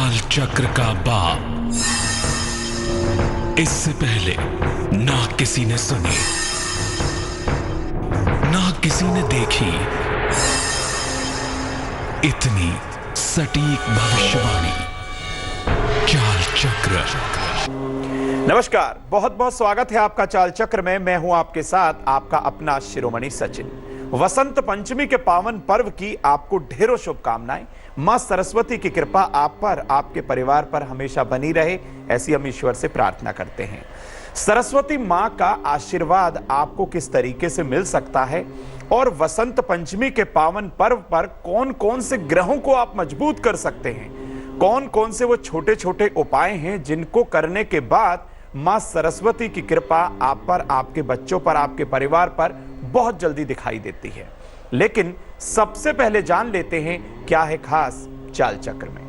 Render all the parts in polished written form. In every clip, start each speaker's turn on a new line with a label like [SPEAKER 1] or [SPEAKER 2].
[SPEAKER 1] चाल चक्र का बाप। इससे पहले ना किसी ने सुनी, ना किसी ने देखी इतनी सटीक भविष्यवाणी। चाल चक्र।
[SPEAKER 2] नमस्कार, बहुत बहुत स्वागत है आपका चाल चक्र में। मैं हूं आपके साथ आपका अपना शिरोमणि सचिन। वसंत पंचमी के पावन पर्व की आपको ढेरों शुभकामनाएं। मां सरस्वती की कृपा आप पर, आपके परिवार पर हमेशा बनी रहे, ऐसी हम ईश्वर से प्रार्थना करते हैं। सरस्वती मां का आशीर्वाद आपको किस तरीके से मिल सकता है और वसंत पंचमी के पावन पर्व पर कौन कौन से ग्रहों को आप मजबूत कर सकते हैं, कौन कौन से वो छोटे छोटे उपाय हैं जिनको करने के बाद मां सरस्वती की कृपा आप पर, आपके बच्चों पर, आपके परिवार पर बहुत जल्दी दिखाई देती है। लेकिन सबसे पहले जान लेते हैं क्या है खास चाल चक्र में।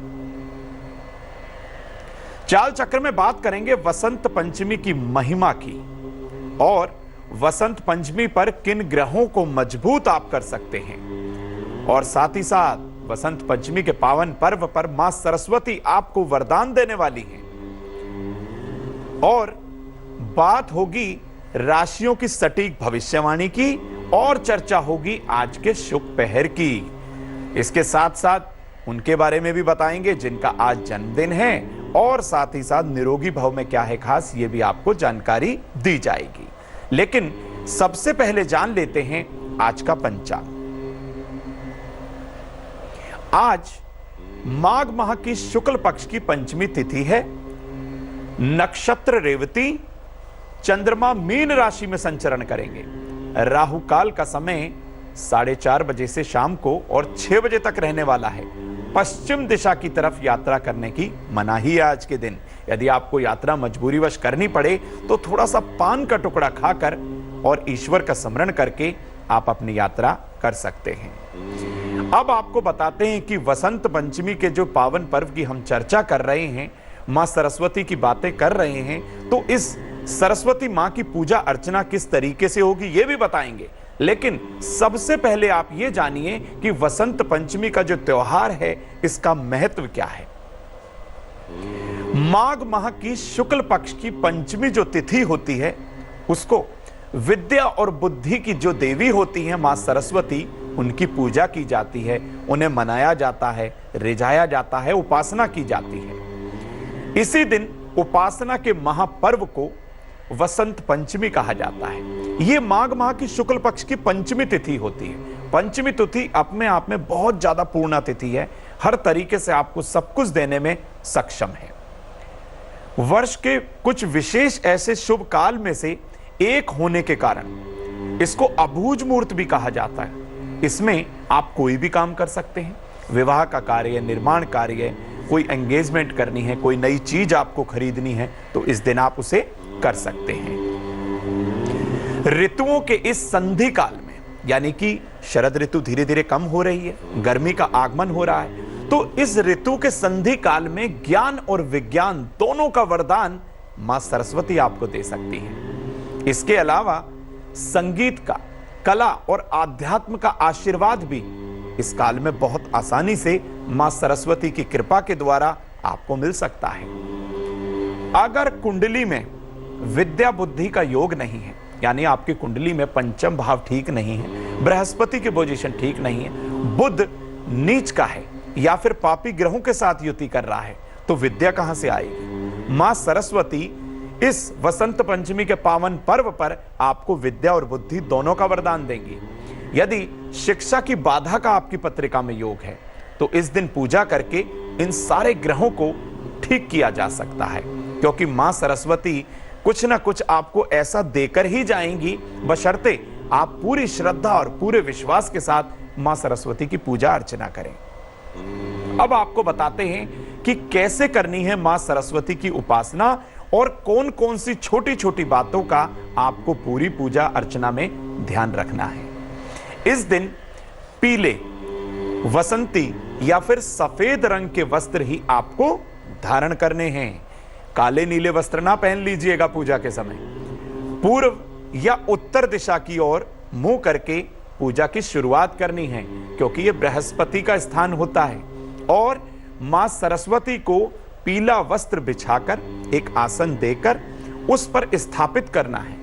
[SPEAKER 2] चाल चक्र में बात करेंगे वसंत पंचमी की महिमा की और वसंत पंचमी पर किन ग्रहों को मजबूत आप कर सकते हैं, और साथ ही साथ वसंत पंचमी के पावन पर्व पर मां सरस्वती आपको वरदान देने वाली हैं। और बात होगी राशियों की सटीक भविष्यवाणी की और चर्चा होगी आज के शुभ पहर की। इसके साथ साथ उनके बारे में भी बताएंगे जिनका आज जन्मदिन है, और साथ ही साथ निरोगी भव में क्या है खास ये भी आपको जानकारी दी जाएगी। लेकिन सबसे पहले जान लेते हैं आज का पंचांग। आज माघ माह की शुक्ल पक्ष की पंचमी तिथि है। नक्षत्र रेवती, चंद्रमा मीन राशि में संचरण करेंगे। राहु काल का समय 4:30 बजे से शाम को और 6 बजे तक रहने वाला है। पश्चिम दिशा की तरफ यात्रा करने की मनाही है आज के दिन। यदि आपको यात्रा मजबूरीवश करनी पड़े तो थोड़ा सा पान का टुकड़ा खाकर और ईश्वर का स्मरण करके आप अपनी यात्रा कर सकते हैं। अब आपको बताते हैं कि वसंत पंचमी के जो पावन पर्व की हम चर्चा कर रहे हैं, मां सरस्वती की बातें कर रहे हैं, तो इस सरस्वती मां की पूजा अर्चना किस तरीके से होगी ये भी बताएंगे। लेकिन सबसे पहले आप ये जानिए कि वसंत पंचमी का जो त्योहार है इसका महत्व क्या है। माघ माह की शुक्ल पक्ष की पंचमी जो तिथि होती है उसको विद्या और बुद्धि की जो देवी होती है मां सरस्वती, उनकी पूजा की जाती है, उन्हें मनाया जाता है, रिझाया जाता है, उपासना की जाती है। इसी दिन उपासना के महापर्व को वसंत पंचमी कहा जाता है। यह माघ माह की शुक्ल पक्ष की पंचमी तिथि होती है। पंचमी तिथि अपने आप में बहुत ज्यादा पूर्ण तिथि है, हर तरीके से आपको सब कुछ देने में सक्षम है। वर्ष के कुछ विशेष ऐसे शुभ काल में से एक होने के कारण इसको अबूझ मुहूर्त भी कहा जाता है। इसमें आप कोई भी काम कर सकते हैं, विवाह का कार्य, निर्माण कार्य, कोई एंगेजमेंट करनी है, कोई नई चीज आपको खरीदनी है तो इस दिन आप उसे कर सकते हैं। ऋतुओं के इस संधि काल में, यानी कि शरद ऋतु धीरे धीरे कम हो रही है, गर्मी का आगमन हो रहा है, तो इस ऋतु के संधि काल में ज्ञान और विज्ञान दोनों का वरदान मां सरस्वती आपको दे सकती है। इसके अलावा संगीत का, कला और आध्यात्म का आशीर्वाद भी इस काल में बहुत आसानी से मां सरस्वती की कृपा के द्वारा आपको मिल सकता है। अगर कुंडली में विद्या बुद्धि का योग नहीं है, यानी आपकी कुंडली में पंचम भाव ठीक नहीं है, बृहस्पति की पोजीशन ठीक नहीं है, बुध नीच का है या फिर पापी ग्रहों के साथ युति कर रहा है, तो विद्या कहां से आएगी। मां सरस्वती इस वसंत पंचमी के पावन पर्व पर आपको विद्या और बुद्धि दोनों का वरदान देंगी। यदि शिक्षा की बाधा का आपकी पत्रिका में योग है तो इस दिन पूजा करके इन सारे ग्रहों को ठीक किया जा सकता है, क्योंकि मां सरस्वती कुछ ना कुछ आपको ऐसा देकर ही जाएंगी, बशर्ते आप पूरी श्रद्धा और पूरे विश्वास के साथ मां सरस्वती की पूजा अर्चना करें। अब आपको बताते हैं कि कैसे करनी है मां सरस्वती की उपासना और कौन कौन सी छोटी छोटी बातों का आपको पूरी पूजा अर्चना में ध्यान रखना है। इस दिन पीले, वसंती या फिर सफेद रंग के वस्त्र ही आपको धारण करने हैं। काले नीले वस्त्र ना पहन लीजिएगा पूजा के समय। पूर्व या उत्तर दिशा की ओर मुंह करके पूजा की शुरुआत करनी है, क्योंकि यह बृहस्पति का स्थान होता है और मां सरस्वती को पीला वस्त्र बिछाकर एक आसन देकर उस पर स्थापित करना है।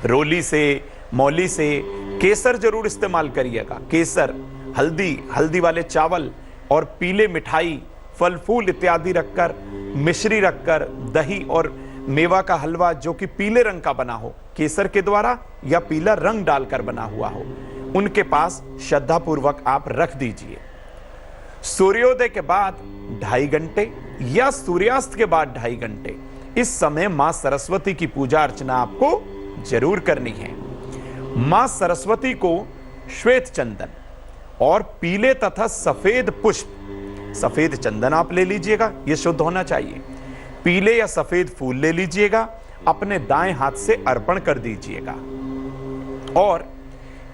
[SPEAKER 2] रोली से, मौली से केसर जरूर इस्तेमाल करिएगा। केसर, हल्दी वाले चावल और पीले मिठाई, फल फूल इत्यादि रखकर, मिश्री रखकर, दही और मेवा का हलवा जो कि पीले रंग का बना हो, केसर के द्वारा या पीला रंग डालकर बना हुआ हो, उनके पास श्रद्धा पूर्वक आप रख दीजिए। सूर्योदय के बाद 2.5 घंटे या सूर्यास्त के बाद 2.5 घंटे, इस समय मां सरस्वती की पूजा अर्चना आपको जरूर करनी है। मां सरस्वती को श्वेत चंदन और पीले तथा सफेद पुष्प, सफेद चंदन आप ले लीजिएगा, यह शुद्ध होना चाहिए। पीले या सफेद फूल ले लीजिएगा, अपने दाएं हाथ से अर्पण कर दीजिएगा। और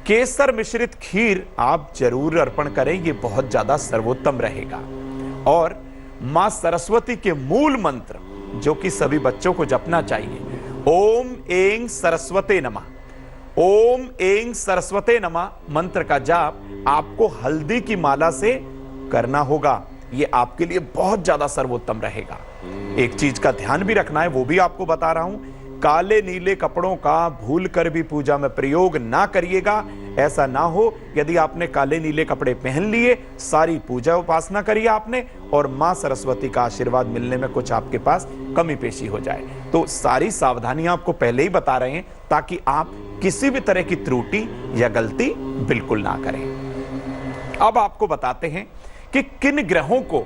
[SPEAKER 2] केसर मिश्रित खीर आप जरूर अर्पण करें, यह बहुत ज्यादा सर्वोत्तम रहेगा। और मां सरस्वती के मूल मंत्र जो कि सभी बच्चों को जपना चाहिए, ओम ऐं सरस्वते नमः, ओम ऐं सरस्वते नमः मंत्र का जाप आपको हल्दी की माला से करना होगा। यह आपके लिए बहुत ज्यादा सर्वोत्तम रहेगा। एक चीज का ध्यान भी रखना है, वो भी आपको बता रहा हूं, काले नीले कपड़ों का भूल कर भी पूजा में प्रयोग ना करिएगा। ऐसा ना हो यदि आपने काले नीले कपड़े पहन लिए, सारी पूजा उपासना करी आपने और मां सरस्वती का आशीर्वाद मिलने में कुछ आपके पास कमी पेशी हो जाए। तो सारी सावधानियां आपको पहले ही बता रहे हैं ताकि आप किसी भी तरह की त्रुटि या गलती बिल्कुल ना करें। अब आपको बताते हैं कि किन ग्रहों को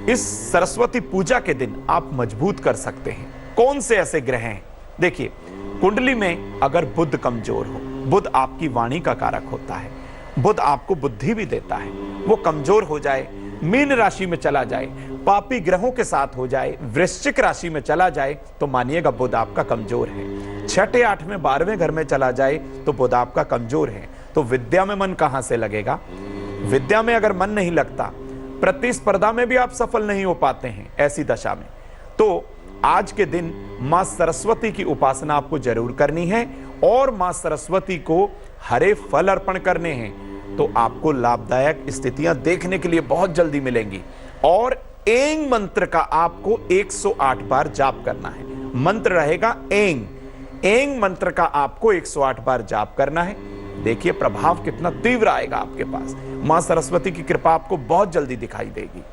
[SPEAKER 2] इस सरस्वती पूजा के दिन आप मजबूत कर सकते हैं। कौन से ऐसे ग्रह हैं? देखिए, कुंडली में अगर बुध कमजोर हो, बुध आपकी वाणी का कारक होता है, बुध आपको बुद्धि भी देता है, वो कमजोर हो जाए, मीन राशि में चला जाए, पापी ग्रहों के साथ हो जाए, वृश्चिक राशि में चला जाए, तो मानिएगा बुध आपका कमजोर है। 6, 8, 12वें घर में चला जाए तो बुध आपका कमजोर है। तो विद्या में मन कहां से लगेगा? विद्या में अगर मन नहीं लगता, प्रतिस्पर्धा में भी आप सफल नहीं हो पाते हैं ऐसी दशा में, तो आज के दिन मां सरस्वती की उपासना आपको जरूर करनी है और मां सरस्वती को हरे फल अर्पण करने हैं। तो आपको लाभदायक स्थितियां देखने के लिए बहुत जल्दी मिलेंगी। और ऐं मंत्र का आपको 108 बार जाप करना है। मंत्र रहेगा ऐं, ऐं मंत्र का आपको 108 बार जाप करना है। देखिए प्रभाव कितना तीव्र आएगा आपके पास। मां सरस्वती की कृपा आपको बहुत जल्दी दिखाई देगी।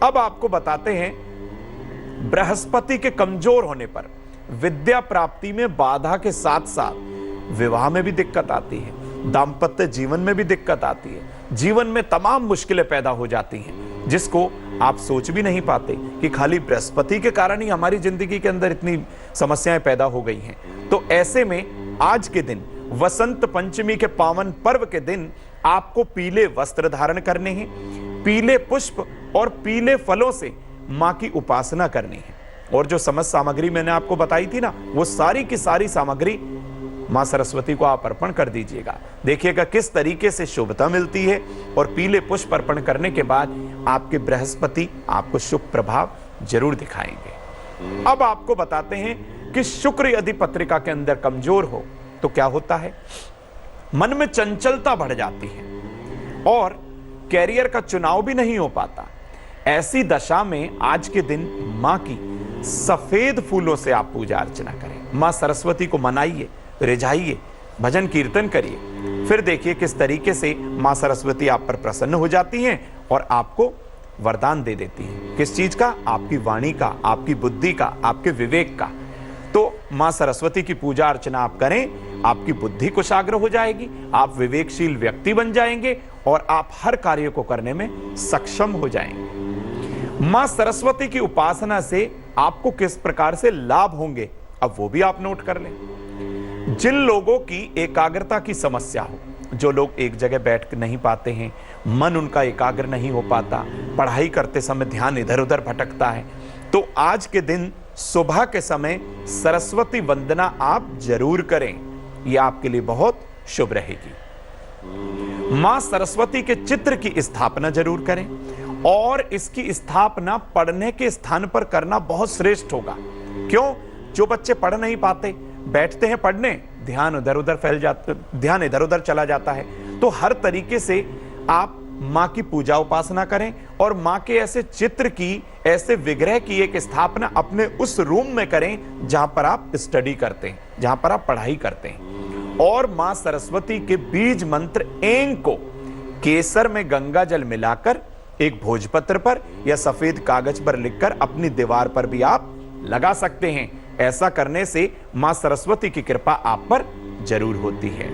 [SPEAKER 2] अब आपको बताते हैं, बृहस्पति के कमजोर होने पर विद्या प्राप्ति में बाधा के साथ साथ विवाह में भी दिक्कत आती है, दाम्पत्य जीवन में भी दिक्कत आती है, जीवन में तमाम मुश्किलें पैदा हो जाती हैं, जिसको आप सोच भी नहीं पाते कि खाली बृहस्पति के कारण ही हमारी जिंदगी के अंदर इतनी समस्याएं पैदा हो गई हैं। तो ऐसे में आज के दिन, वसंत पंचमी के पावन पर्व के दिन, आपको पीले वस्त्र धारण करने हैं, पीले पुष्प और पीले फलों से मां की उपासना करनी है। और जो समस्त सामग्री मैंने आपको बताई थी ना, वो सारी की सारी सामग्री मां सरस्वती को आप अर्पण कर दीजिएगा। देखिएगा किस तरीके से शुभता मिलती है। और पीले पुष्प अर्पण करने के बाद आपके बृहस्पति आपको शुभ प्रभाव जरूर दिखाएंगे। अब आपको बताते हैं कि शुक्र यदि पत्रिका के अंदर कमजोर हो तो क्या होता है? मन में चंचलता बढ़ जाती है और कैरियर का चुनाव भी नहीं हो पाता। ऐसी दशा में आज के दिन मां की सफेद फूलों से आप पूजा अर्चना करें। मां सरस्वती को मनाइए, रिझाइए, भजन कीर्तन करिए। फिर देखिए किस तरीके से मां सरस्वती आप पर प्रसन्न हो जाती हैं और आपको वरदान दे देती हैं। किस चीज का? आपकी वाणी का, आपकी बुद्धि का, आपके विवेक का। तो मां सरस्वती की पूजा अर्चना आप करें, आपकी बुद्धि कुशाग्र हो जाएगी, आप विवेकशील व्यक्ति बन जाएंगे और आप हर कार्य को करने में सक्षम हो जाएंगे। मां सरस्वती की उपासना से आपको किस प्रकार से लाभ होंगे, अब वो भी आप नोट कर लें। जिन लोगों की एकाग्रता की समस्या हो, जो लोग एक जगह बैठ नहीं पाते हैं, मन उनका एकाग्र नहीं हो पाता, पढ़ाई करते समय ध्यान इधर उधर भटकता है, तो आज के दिन सुबह के समय सरस्वती वंदना आप जरूर करें। यह आपके लिए बहुत शुभ रहेगी। मां सरस्वती के चित्र की स्थापना जरूर करें और इसकी स्थापना पढ़ने के स्थान पर करना बहुत श्रेष्ठ होगा। क्यों? जो बच्चे पढ़ नहीं पाते, बैठते हैं पढ़ने, ध्यान इधर उधर चला जाता है। तो हर तरीके से आप मां की पूजा उपासना करें और मां के ऐसे चित्र की, ऐसे विग्रह की एक स्थापना अपने उस रूम में करें जहां पर आप स्टडी करते हैं, जहां पर आप पढ़ाई करते हैं। और मां सरस्वती के बीज मंत्र ऐं को केसर में गंगा जल मिलाकर एक भोजपत्र पर या सफेद कागज पर लिखकर अपनी दीवार पर भी आप लगा सकते हैं। ऐसा करने से मां सरस्वती की कृपा आप पर जरूर होती है।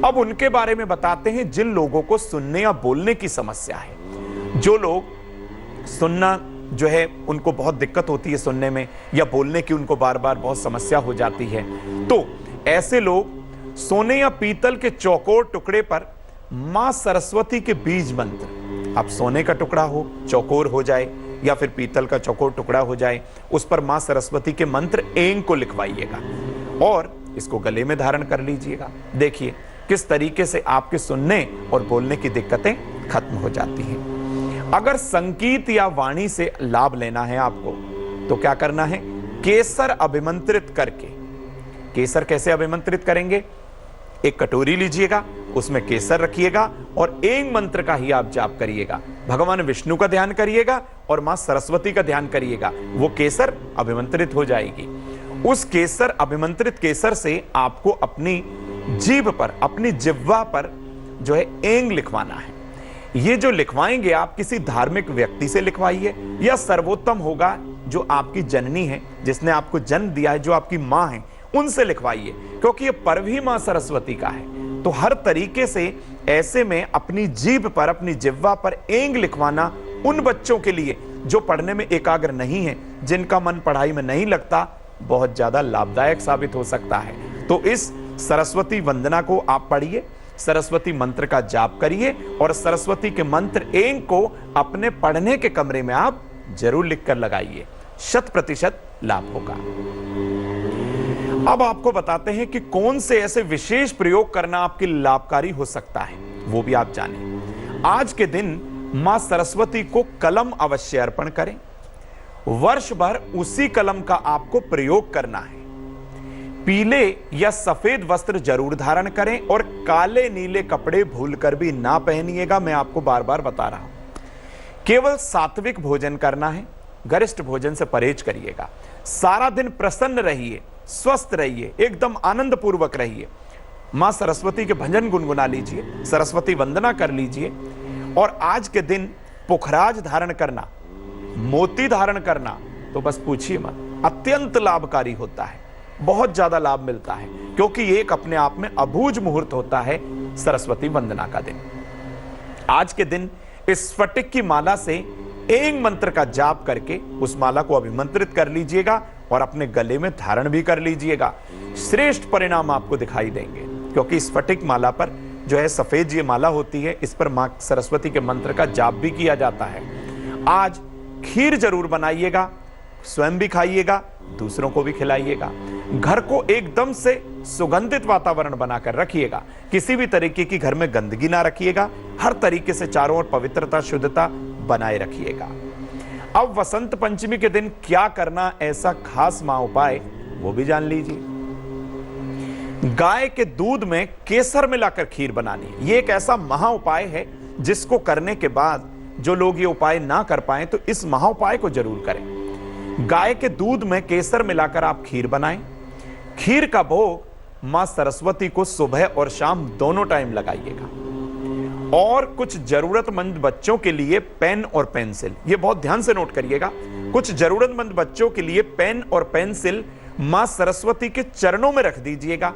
[SPEAKER 2] अब उनके बारे में बताते हैं जिन लोगों को सुनने या बोलने की समस्या है। जो लोग सुनना जो है उनको बहुत दिक्कत होती है सुनने में, या बोलने की उनको बार बार बहुत समस्या हो जाती है, तो ऐसे लोग सोने या पीतल के चौकोर टुकड़े पर मां सरस्वती के बीज मंत्र, अब सोने का टुकड़ा हो, चौकोर हो जाए, या फिर पीतल का चौकोर टुकड़ा हो जाए, उस पर मां सरस्वती के मंत्र ऐं को लिखवाइएगा और इसको गले में धारण कर लीजिएगा। देखिए किस तरीके से आपके सुनने और बोलने की दिक्कतें खत्म हो जाती हैं। अगर संगीत या वाणी से लाभ लेना है आपको तो क्या करना है, केसर अभिमंत्रित करके। केसर कैसे अभिमंत्रित करेंगे, एक कटोरी लीजिएगा, उसमें केसर रखिएगा और ऐं मंत्र का ही आप जाप करिएगा। भगवान विष्णु का ध्यान करिएगा और मां सरस्वती का ध्यान करिएगा, वो केसर अभिमंत्रित हो जाएगी। उस केसर, अभिमंत्रित केसर से आपको अपनी जीभ पर, अपनी जिह्वा पर जो है ऐं लिखवाना है। ये जो लिखवाएंगे आप किसी धार्मिक व्यक्ति से लिखवाइए, या सर्वोत्तम होगा जो आपकी जननी है, जिसने आपको जन्म दिया है, जो आपकी मां है, उनसे लिखवाइए, क्योंकि ये पर्व ही मां सरस्वती का है। तो हर तरीके से ऐसे में अपनी जीभ पर, अपनी जिह्वा पर ऐं लिखवाना उन बच्चों के लिए जो पढ़ने में एकाग्र नहीं है, जिनका मन पढ़ाई में नहीं लगता, बहुत ज्यादा लाभदायक साबित हो सकता है। तो इस सरस्वती वंदना को आप पढ़िए, सरस्वती मंत्र का जाप करिए और सरस्वती के मंत्र ऐं को अपने पढ़ने के कमरे में आप जरूर लिखकर लगाइए, 100% लाभ होगा। अब आपको बताते हैं कि कौन से ऐसे विशेष प्रयोग करना आपके लाभकारी हो सकता है, वो भी आप जानें। आज के दिन मां सरस्वती को कलम अवश्य अर्पण करें। वर्ष भर उसी कलम का आपको प्रयोग करना है। पीले या सफेद वस्त्र जरूर धारण करें और काले नीले कपड़े भूलकर भी ना पहनिएगा, मैं आपको बार बार बता रहा हूं। केवल सात्विक भोजन करना है, गरिष्ठ भोजन से परहेज करिएगा। सारा दिन प्रसन्न रहिए, स्वस्थ रहिए, एकदम आनंद पूर्वक रहिए। मां सरस्वती के भजन गुनगुना लीजिए, सरस्वती वंदना कर लीजिए। और आज के दिन पुखराज धारण करना, मोती धारण करना, तो बस पूछिए मत, अत्यंत लाभकारी होता है, बहुत ज्यादा लाभ मिलता है, क्योंकि ये एक अपने आप में अबूझ मुहूर्त होता है सरस्वती वंदना का दिन। आज के दिन इस स्फटिक की माला से ऐं मंत्र का जाप करके उस माला को अभिमंत्रित कर लीजिएगा और अपने गले में धारण भी कर लीजिएगा। श्रेष्ठ परिणाम आपको दिखाई देंगे, क्योंकि स्फटिक माला पर जो है सफेद ये माला होती है, इस पर मां सरस्वती के मंत्र का जाप भी किया जाता है। आज खीर जरूर बनाइएगा, स्वयं भी खाइएगा, दूसरों को भी खिलाइएगा। घर को एकदम से सुगंधित वातावरण बनाकर रखिएगा, किसी भी तरीके की घर में गंदगी ना रखिएगा, हर तरीके से चारों ओर पवित्रता, शुद्धता बनाए रखिएगा। अब वसंत पंचमी के दिन क्या करना, ऐसा खास महा उपाय, वो भी जान लीजिए। गाय के दूध में केसर मिलाकर खीर बनानी है। ये एक ऐसा महा उपाय है जिसको करने के बाद जो लोग ये उपाय ना कर पाए तो इस महा उपाय को जरूर करें। गाय के दूध में केसर मिलाकर आप खीर बनाएं। खीर का भोग मां सरस्वती को सुबह और शाम दोनों टाइम लगाइएगा। और कुछ जरूरतमंद बच्चों के लिए पेन और पेंसिल, ये बहुत ध्यान से नोट करिएगा, कुछ जरूरतमंद बच्चों के लिए पेन और पेंसिल मां सरस्वती के चरणों में रख दीजिएगा।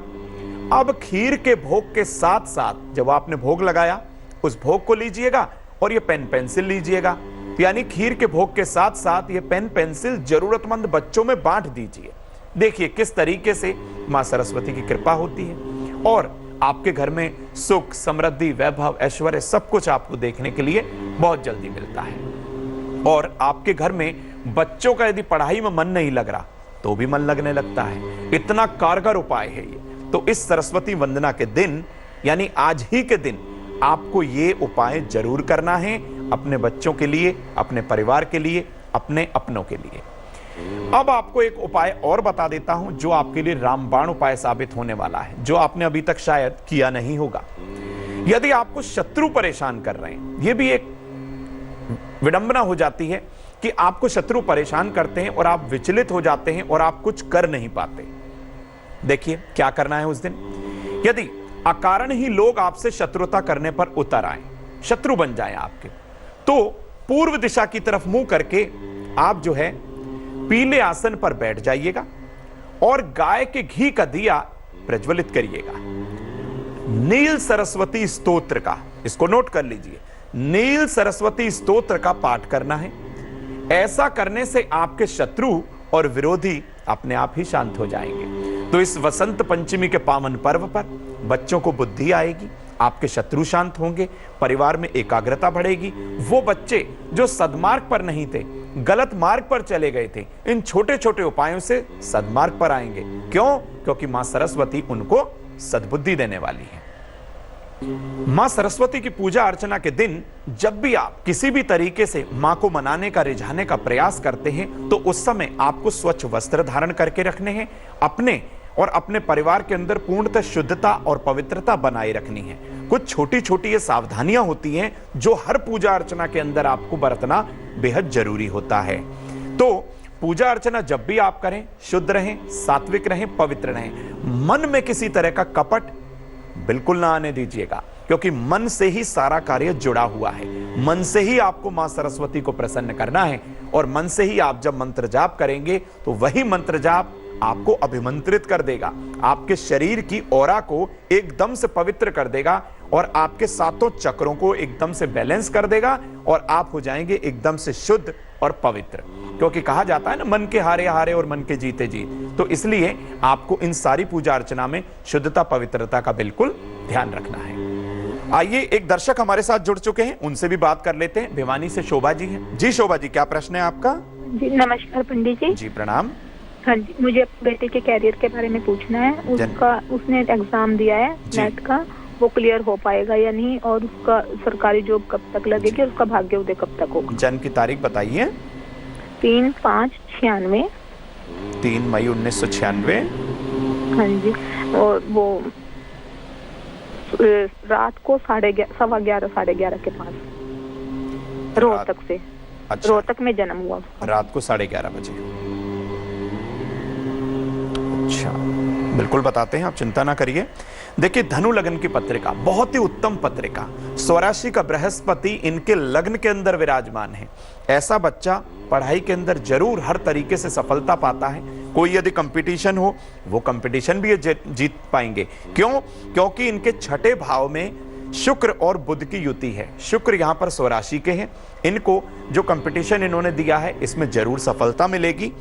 [SPEAKER 2] अब खीर के भोग के साथ साथ जब आपने भोग लगाया उस भोग को लीजिएगा और ये पेन पेंसिल लीजिएगा, यानी खीर के भोग के साथ साथ ये पेन पेंसिल जरूरतमंद बच्चों में बांट दीजिए। देखिए किस तरीके से मां सरस्वती की कृपा होती है और आपके घर में सुख, समृद्धि, वैभव, ऐश्वर्य सब कुछ आपको देखने के लिए बहुत जल्दी मिलता है। और आपके घर में बच्चों का यदि पढ़ाई में मन नहीं लग रहा तो भी मन लगने लगता है। इतना कारगर उपाय है ये। तो इस सरस्वती वंदना के दिन, यानी आज ही के दिन, आपको ये उपाय जरूर करना है, अपने बच्चों के लिए, अपने परिवार के लिए, अपने अपनों के लिए। अब आपको एक उपाय और बता देता हूं जो आपके लिए रामबाण उपाय साबित होने वाला है, जो आपने अभी तक शायद किया नहीं होगा। यदि आपको शत्रु परेशान कर रहे हैं, यह भी एक विडंबना हो जाती है कि आपको शत्रु परेशान करते हैं और आप विचलित हो जाते हैं और आप कुछ कर नहीं पाते। देखिए क्या करना है उस दिन। यदि अकारण ही लोग आपसे शत्रुता करने पर उतर आए, शत्रु बन जाए आपके, तो पूर्व दिशा की तरफ मुंह करके आप जो है पीले आसन पर बैठ जाइएगा और गाय के घी का दिया प्रज्वलित करिएगा। नील सरस्वती स्तोत्र का, इसको नोट कर लीजिए, नील सरस्वती स्तोत्र का पाठ करना है। ऐसा करने से आपके शत्रु और विरोधी अपने आप ही शांत हो जाएंगे। तो इस वसंत पंचमी के पावन पर्व पर बच्चों को बुद्धि आएगी, आपके शत्रु शांत होंगे, परिवार में एकाग्रता बढ़ेगी। वो बच्चे जो सद्मार्ग पर नहीं थे, गलत मार्ग पर चले गए थे, इन छोटे छोटे उपायों से सद्मार्ग पर आएंगे। क्यों? क्योंकि मां सरस्वती उनको सद्बुद्धि देने वाली है। मां सरस्वती की पूजा अर्चना के दिन जब भी आप किसी भी तरीके से मां को मनाने का, रिझाने का प्रयास करते हैं, तो उस समय आपको स्वच्छ वस्त्र धारण करके रखने हैं, अपने और अपने परिवार के अंदर पूर्णतः शुद्धता और पवित्रता बनाए रखनी है। कुछ छोटी छोटी ये सावधानियां होती हैं जो हर पूजा अर्चना के अंदर आपको बरतना बेहद जरूरी होता है। तो पूजा अर्चना जब भी आप करें, शुद्ध रहें, सात्विक रहें, पवित्र रहें। मन में किसी तरह का कपट बिल्कुल ना आने दीजिएगा, क्योंकि मन से ही सारा कार्य जुड़ा हुआ है। मन से ही आपको मां सरस्वती को प्रसन्न करना है और मन से ही आप जब मंत्र जाप करेंगे तो वही मंत्र जाप आपको अभिमंत्रित कर देगा, आपके शरीर की ऑरा को एकदम से पवित्र कर देगा और आपके सातों चक्रों को एकदम से बैलेंस कर देगा और आप हो जाएंगे एकदम से शुद्ध और पवित्र। क्योंकि कहा जाता है ना, मन के हारे हारे और मन के जीते जीत। तो इसलिए आपको इन सारी पूजा अर्चना में शुद्धता, पवित्रता का बिल्कुल ध्यान रखना है। आइए, एक दर्शक हमारे साथ जुड़ चुके हैं, उनसे भी बात कर लेते हैं। भिवानी से शोभा जी हैं। जी शोभा जी, क्या प्रश्न है आपका?
[SPEAKER 3] जी नमस्कार पंडित जी।
[SPEAKER 2] जी प्रणाम।
[SPEAKER 3] हाँ जी, मुझे अपने बेटे के कैरियर के बारे में पूछना है। उसने एग्जाम दिया है नेट का, वो क्लियर हो पाएगा या नहीं, और उसका सरकारी जॉब कब तक लगेगी और उसका भाग्योदय कब तक होगा?
[SPEAKER 2] जन्म की तारीख बताइए।
[SPEAKER 3] 3/5/96।
[SPEAKER 2] 3 मई 1996।
[SPEAKER 3] हाँ जी, और वो रात को 11:15 साढ़े 11 के पास रोहतक से।
[SPEAKER 2] अच्छा,
[SPEAKER 3] रोहतक में जन्म हुआ उसका।
[SPEAKER 2] रात को 11:30 बजे। अच्छा, बिल्कुल बताते हैं, आप चिंता ना करिए। देखिए, धनु लग्न की पत्रिका बहुत ही उत्तम पत्रिका, स्वराशि का बृहस्पति इनके लग्न के अंदर विराजमान है। ऐसा बच्चा पढ़ाई के अंदर जरूर हर तरीके से सफलता पाता है। कोई यदि कंपटीशन हो, वो कंपटीशन भी जीत पाएंगे। क्यों? क्योंकि इनके छठे भाव में शुक्र और बुध की युति है। शुक्र यहाँ पर स्वराशि के हैं। इनको जो कंपटीशन इन्होंने दिया है, इसमें जरूर सफलता मिलेगी।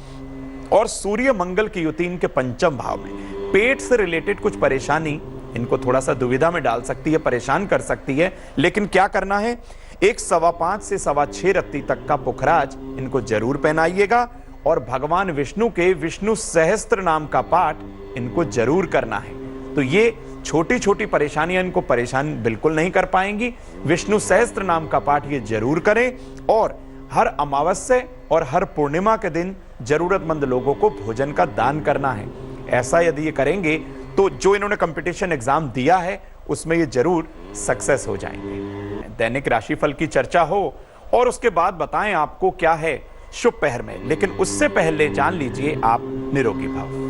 [SPEAKER 2] और सूर्य मंगल की युति इनके पंचम भाव में। पेट से रिलेटेड कुछ परेशानी इनको थोड़ा सा दुविधा में डाल सकती है, परेशान कर सकती है, लेकिन क्या करना है, 1.5 से 6.25 रत्ती तक का पुखराज इनको जरूर पहनाइएगा और भगवान विष्णु के विष्णु सहस्त्र नाम का पाठ इनको जरूर करना है। तो ये छोटी छोटी परेशानियां इनको परेशान बिल्कुल नहीं कर पाएंगी। विष्णु सहस्त्र नाम का पाठ ये जरूर करें और हर अमावस्या और हर पूर्णिमा के दिन जरूरतमंद लोगों को भोजन का दान करना है। ऐसा यदि ये करेंगे तो जो इन्होंने कंपटीशन एग्जाम दिया है उसमें ये जरूर सक्सेस हो जाएंगे। दैनिक राशिफल की चर्चा हो और उसके बाद बताएं आपको क्या है शुभ पहर में, लेकिन उससे पहले जान लीजिए आप निरोगी भाव।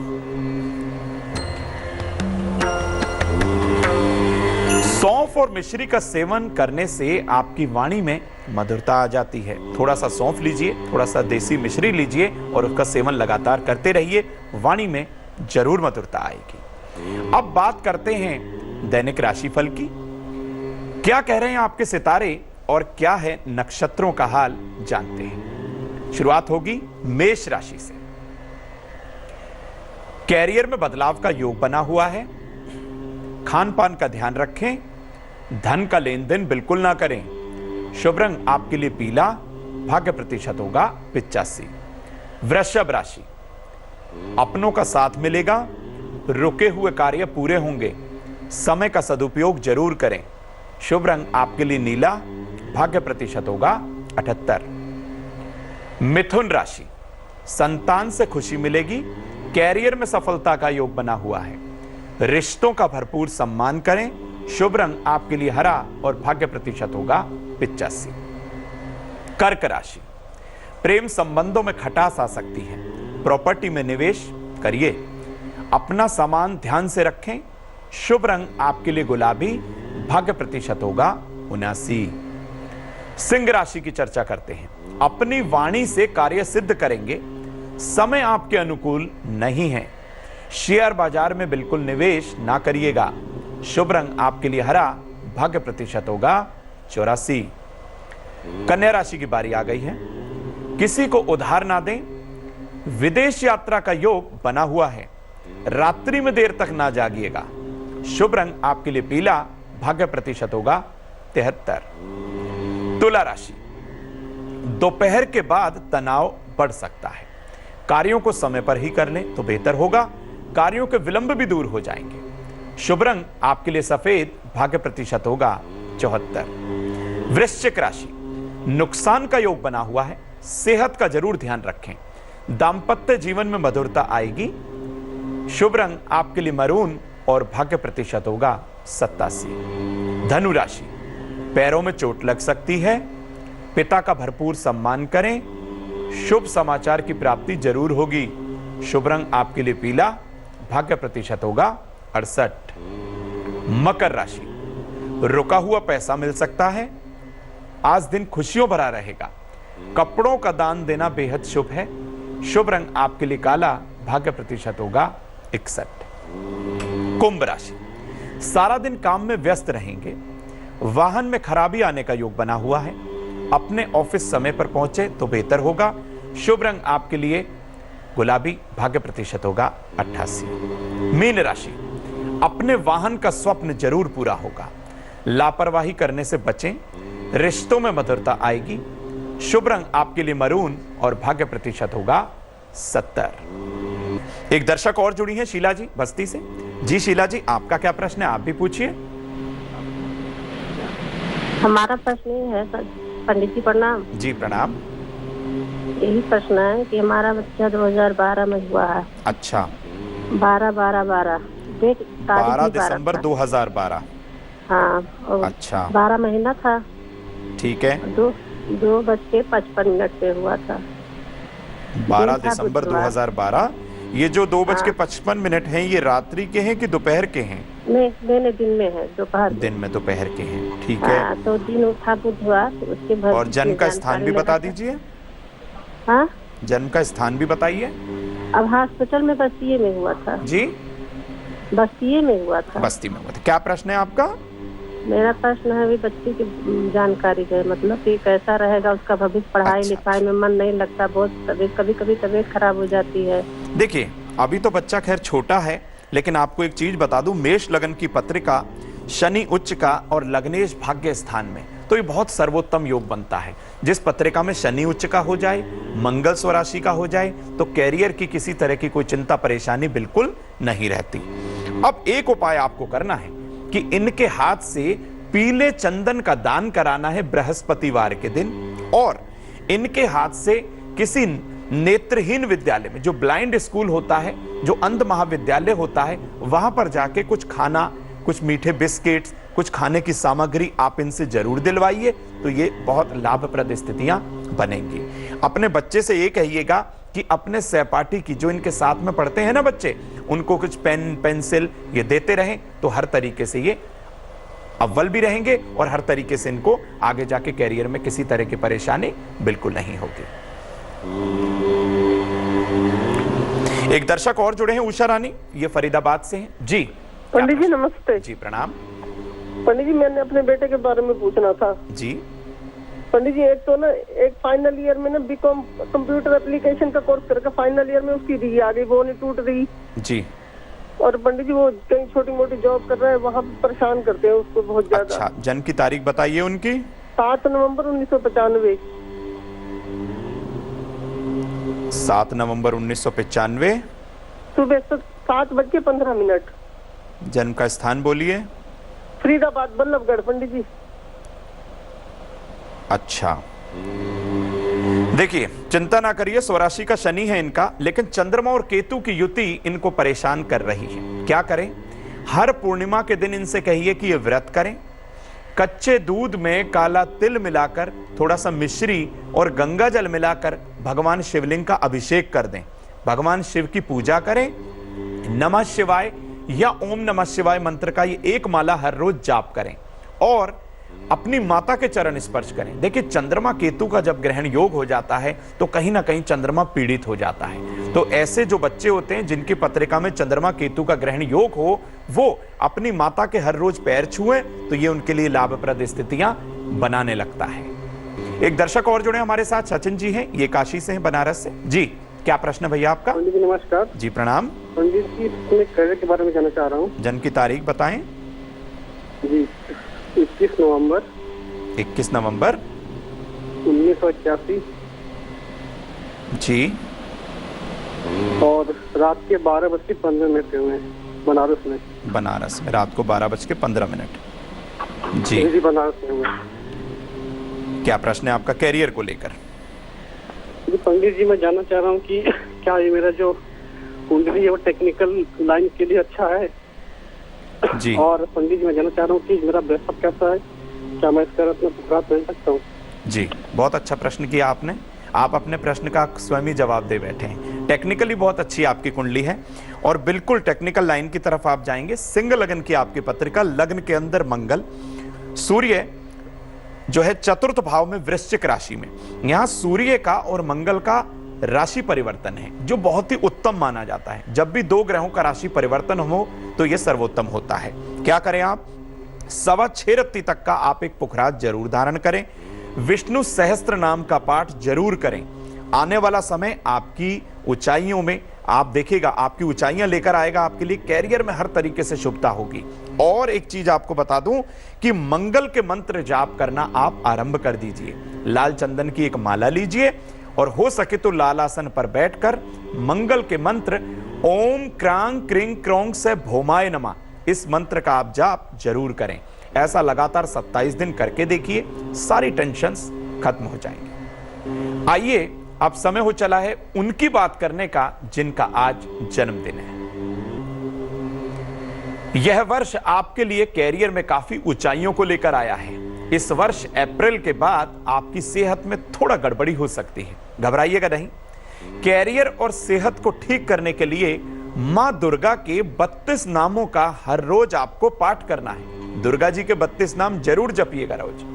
[SPEAKER 2] सौंफ और मिश्री का सेवन करने से आपकी वाणी में मधुरता आ जाती है। थोड़ा सा सौंफ लीजिए, थोड़ा सा देसी मिश्री लीजिए और उसका सेवन लगातार करते रहिए, वाणी में जरूर मधुरता आएगी। अब बात करते हैं दैनिक राशिफल की। क्या कह रहे हैं आपके सितारे और क्या है नक्षत्रों का हाल, जानते हैं। शुरुआत होगी मेष राशि से। कैरियर में बदलाव का योग बना हुआ है। खान पान का ध्यान रखें, धन का लेन देन बिल्कुल ना करें। शुभ रंग आपके लिए पीला, भाग्य प्रतिशत होगा 85। वृषभ राशि, अपनों का साथ मिलेगा, रुके हुए कार्य पूरे होंगे, समय का सदुपयोग जरूर करें। शुभ रंग आपके लिए नीला, भाग्य प्रतिशत होगा 78। मिथुन राशि, संतान से खुशी मिलेगी, कैरियर में सफलता का योग बना हुआ है। रिश्तों का भरपूर सम्मान करें, शुभ रंग आपके लिए हरा और भाग्य प्रतिशत होगा 85। कर्क राशि, प्रेम संबंधों में खटास आ सकती है, प्रॉपर्टी में निवेश करिए, अपना सामान ध्यान से रखें। शुभ रंग आपके लिए गुलाबी, भाग्य प्रतिशत होगा 79। सिंह राशि की चर्चा करते हैं। अपनी वाणी से कार्य सिद्ध करेंगे, समय आपके अनुकूल नहीं है, शेयर बाजार में बिल्कुल निवेश ना करिएगा। शुभ रंग आपके लिए हरा, भाग्य प्रतिशत होगा 84। कन्या राशि की बारी आ गई है। किसी को उधार ना दें, विदेश यात्रा का योग बना हुआ है, रात्रि में देर तक ना जागिएगा। शुभ रंग आपके लिए पीला, भाग्य प्रतिशत होगा 73। तुला राशि, दोपहर के बाद तनाव बढ़ सकता है, कार्यों को समय पर ही कर लें तो बेहतर होगा, कार्यों के विलंब भी दूर हो जाएंगे। शुभ रंग आपके लिए सफेद, भाग्य प्रतिशत होगा 74। वृश्चिक राशि, नुकसान का योग बना हुआ है, सेहत का जरूर ध्यान रखें, दांपत्य जीवन में मधुरता आएगी। शुभ रंग आपके लिए मरून और भाग्य प्रतिशत होगा 87। धनु राशि, पैरों में चोट लग सकती है, पिता का भरपूर सम्मान करें, शुभ समाचार की प्राप्ति जरूर होगी। शुभ रंग आपके लिए पीला, भाग्य प्रतिशत होगा 68। मकर राशि, रुका हुआ पैसा मिल सकता है, आज दिन खुशियों भरा रहेगा, कपड़ों का दान देना बेहद शुभ है। शुभ रंग आपके लिए काला, भाग्य प्रतिशत होगा 61। कुंभ राशि, सारा दिन काम में व्यस्त रहेंगे, वाहन में खराबी आने का योग बना हुआ है, अपने ऑफिस समय पर पहुंचे तो बेहतर होगा। शुभ रंग आपके लिए गुलाबी, भाग्य प्रतिशत होगा 88। मीन राशि, अपने वाहन का स्वप्न जरूर पूरा होगा, लापरवाही करने से बचें, रिश्तों में मधुरता आएगी। शुभ रंग आपके लिए मरून और भाग्य प्रतिशत होगा 70। एक दर्शक और जुड़ी हैं, शीला जी बस्ती से। जी शीला जी, आपका क्या प्रश्न है, आप भी पूछिए।
[SPEAKER 4] हमारा प्रश्न ये है, पंडित जी प्रणाम।
[SPEAKER 2] जी प्रणाम।
[SPEAKER 4] यही प्रश्न है कि हमारा बच्चा 2012 में हुआ है।
[SPEAKER 2] अच्छा,
[SPEAKER 4] 12 डेट
[SPEAKER 2] 12 दिसंबर 2012।
[SPEAKER 4] हाँ, और
[SPEAKER 2] अच्छा,
[SPEAKER 4] 12 महीना था।
[SPEAKER 2] ठीक है।
[SPEAKER 4] 2:55 पे हुआ था।
[SPEAKER 2] 12 दिसंबर 2012। ये जो 2:55 हैं, ये रात्रि के हैं कि दोपहर के हैं?
[SPEAKER 4] नहीं, दिन में है, दोपहर
[SPEAKER 2] दिन में, दोपहर के हैं, ठीक है।
[SPEAKER 4] तो दिन था बुधवार, तो उसके बाद।
[SPEAKER 2] और जन्म का स्थान भी बता दीजिए।
[SPEAKER 4] हाँ,
[SPEAKER 2] जन्म का स्थान भी बताइए।
[SPEAKER 4] अब हॉस्पिटल में बस्तिये में हुआ था।
[SPEAKER 2] जी,
[SPEAKER 4] बस्तिये में हुआ था।
[SPEAKER 2] बस्ती में हुआ था। क्या प्रश्न है आपका?
[SPEAKER 4] मेरा प्रश्न है भी बच्चे की जानकारी है, मतलब कि कैसा रहेगा उसका भविष्य, पढ़ाई लिखाई में मन नहीं लगता, बहुत कभी कभी तबीयत खराब हो जाती है।
[SPEAKER 2] देखिए, अभी तो बच्चा खैर छोटा है, लेकिन आपको एक चीज बता दूं, मेष लगन की पत्रिका शनि उच्च का और लग्नेश भाग्य स्थान में, तो ये बहुत सर्वोत्तम योग बनता है। जिस पत्रिका में शनि उच्च का हो जाए, मंगल स्वराशि का हो जाए, तो कैरियर की किसी तरह की कोई चिंता परेशानी बिल्कुल नहीं रहती। अब एक उपाय आपको करना है कि इनके हाथ से पीले चंदन का दान कराना है बृहस्पतिवार के दिन, और इनके हाथ से किसी नेत्रहीन विद्यालय में, जो ब्लाइंड स्कूल होता है, जो अंध महाविद्यालय होता है, वहां पर जाके कुछ खाना, कुछ मीठे बिस्किट्स, कुछ खाने की सामग्री आप इनसे जरूर दिलवाइए, तो ये बहुत लाभप्रद स्थितियां बनेंगी। अपने बच्चे से ये कहिएगा कि अपने सहपाठी की, जो इनके साथ में पढ़ते हैं ना बच्चे, उनको कुछ पेन पेंसिल ये देते रहें, तो हर तरीके से ये अव्वल भी रहेंगे और हर तरीके से इनको आगे जाके कैरियर में किसी तरह की परेशानी बिल्कुल नहीं होगी। एक दर्शक और जुड़े हैं, उषा रानी, ये फरीदाबाद से हैं। जी
[SPEAKER 5] पंडित जी नमस्ते।
[SPEAKER 2] जी प्रणाम।
[SPEAKER 5] पंडित जी, मैंने अपने बेटे के बारे में पूछना था।
[SPEAKER 2] जी
[SPEAKER 5] पंडित जी, एक तो ना, एक फाइनल ईयर में ना बीकॉम कंप्यूटर एप्लीकेशन का कोर्स करके फाइनल ईयर में उसकी री आ गई, वो नहीं टूट रही।
[SPEAKER 2] जी।
[SPEAKER 5] और पंडित जी वो कहीं छोटी मोटी जॉब कर रहा है, वहाँ परेशान करते हैं उसको बहुत ज्यादा।
[SPEAKER 2] अच्छा, जन्म की तारीख बताइए उनकी।
[SPEAKER 5] 7 नवंबर 1995।
[SPEAKER 2] 7 नवंबर 1995।
[SPEAKER 5] सुबह 7:15।
[SPEAKER 2] जन्म का स्थान बोलिए।
[SPEAKER 5] फरीदाबाद बल्लभगढ़ पंडित जी।
[SPEAKER 2] अच्छा, देखिए, चिंता ना करिए, स्वराशि का शनि है इनका, लेकिन चंद्रमा और केतु की युति इनको परेशान कर रही है। क्या करें? हर पूर्णिमा के दिन इनसे कहिए कि ये व्रत करें, कच्चे दूध में काला तिल मिलाकर थोड़ा सा मिश्री और गंगा जल मिलाकर भगवान शिवलिंग का अभिषेक कर दें, भगवान शिव की पूजा करें, नमः शिवाय या ओम नमः शिवाय मंत्र का ये एक माला हर रोज जाप करें और अपनी माता के चरण स्पर्श करें। देखिए, चंद्रमा केतु का जब ग्रहण योग हो जाता है तो कहीं ना कहीं चंद्रमा पीड़ित हो जाता है। तो ऐसे जो बच्चे होते हैं जिनकी पत्रिका में चंद्रमा केतु का ग्रहण योग हो, वो अपनी माता के हर रोज पैर छुएं तो ये उनके लिए लाभप्रद स्थितियां बनाने लगता है। एक दर्शक और जुड़े हमारे साथ, सचिन जी हैं, ये काशी से हैं, बनारस से। जी, क्या प्रश्न है भैया आपका?
[SPEAKER 5] पंडित जी नमस्कार।
[SPEAKER 2] जी प्रणाम।
[SPEAKER 5] पंडित जी, मैं करियर के बारे में जानना चाह रहा हूँ।
[SPEAKER 2] जन्म की तारीख बताएं।
[SPEAKER 5] जी, 21 नवंबर 1981
[SPEAKER 2] जी,
[SPEAKER 5] और रात के 12:15 हुए हैं बनारस में।
[SPEAKER 2] बनारस में रात को 12:15 जी।
[SPEAKER 5] जी बनारस में हुए।
[SPEAKER 2] क्या प्रश्न है आपका कैरियर को लेकर?
[SPEAKER 5] जी पंडित जी, मैं जानना चाह रहा हूँ कि क्या ये मेरा जो कुंडली है वो टेक्निकल लाइन के लिए अच्छा है
[SPEAKER 2] जी।
[SPEAKER 5] और पंडित जी, मैं जानना चाह रहा हूँ कि मेरा ब्रेकअप कैसा है, क्या मैं इसका रत्न पुखराज पहन सकता हूँ?
[SPEAKER 2] जी, बहुत अच्छा प्रश्न किया आपने। आप अपने प्रश्न का स्वयं ही जवाब दे बैठे हैं। टेक्निकली बहुत अच्छी आपकी कुंडली है और बिल्कुल टेक्निकल लाइन की तरफ आप जाएंगे। सिंह लग्न की आपकी पत्रिका, लग्न के अंदर मंगल, सूर्य जो है चतुर्थ भाव में वृश्चिक राशि में। यहां सूर्य का और मंगल का राशि परिवर्तन है जो बहुत ही उत्तम माना जाता है। जब भी दो ग्रहों का राशि परिवर्तन हो तो यह सर्वोत्तम होता है। क्या करें आप? 6.25 रत्ती तक का आप एक पुखराज जरूर धारण करें, विष्णु सहस्त्र नाम का पाठ जरूर करें। आने वाला समय आपकी ऊंचाइयों में, आप देखिएगा आपकी ऊंचाइयां लेकर आएगा, आपके लिए कैरियर में हर तरीके से शुभता होगी। और एक चीज आपको बता दूं कि मंगल के मंत्र जाप करना आप आरंभ कर दीजिए। लाल चंदन की एक माला लीजिए और हो सके तो लाल आसन पर बैठकर मंगल के मंत्र ओम क्रांग क्रिंग क्रोंग से भौमाय नमः, इस मंत्र का आप जाप जरूर करें। ऐसा लगातार 27 दिन करके देखिए, सारी टेंशन्स खत्म हो जाएंगे। आइए, अब समय हो चला है उनकी बात करने का जिनका आज जन्मदिन है। यह वर्ष आपके लिए कैरियर में काफी ऊंचाइयों को लेकर आया है। इस वर्ष अप्रैल के बाद आपकी सेहत में थोड़ा गड़बड़ी हो सकती है, घबराइएगा नहीं। कैरियर और सेहत को ठीक करने के लिए मां दुर्गा के 32 नामों का हर रोज आपको पाठ करना है। दुर्गा जी के 32 नाम जरूर जपिएगा रोज।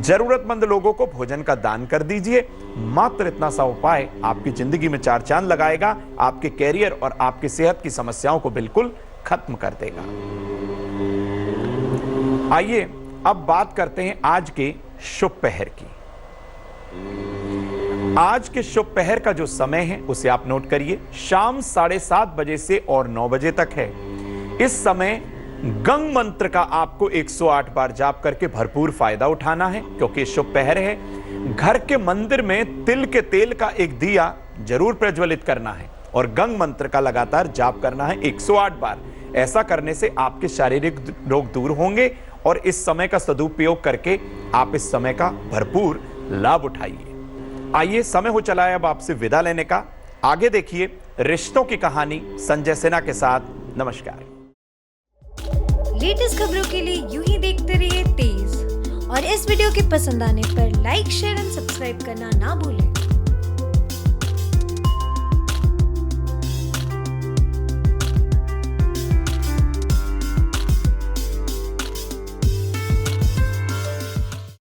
[SPEAKER 2] जरूरतमंद लोगों को भोजन का दान कर दीजिए। मात्र इतना सा उपाय आपकी जिंदगी में चार चांद लगाएगा, आपके कैरियर और आपकी सेहत की समस्याओं को बिल्कुल खत्म कर देगा। आइए अब बात करते हैं आज के शुभ पहर की। आज के शुभ पहर का जो समय है उसे आप नोट करिए। शाम 7:30 बजे से और 9 बजे तक है। इस समय गंग मंत्र का आपको 108 बार जाप करके भरपूर फायदा उठाना है, क्योंकि शुभ पहर है। घर के मंदिर में तिल के तेल का एक दिया जरूर प्रज्वलित करना है और गंग मंत्र का लगातार जाप करना है 108 बार। ऐसा करने से आपके शारीरिक रोग दूर होंगे और इस समय का सदुपयोग करके आप इस समय का भरपूर लाभ उठाइए। आइए, समय हो चला है अब आपसे विदा लेने का। आगे देखिए रिश्तों की कहानी संजय सिन्हा के साथ। नमस्कार।
[SPEAKER 6] लेटेस्ट खबरों के लिए यूं ही देखते रहिए तेज, और इस वीडियो के पसंद आने पर लाइक, शेयर एंड सब्सक्राइब करना ना भूलें।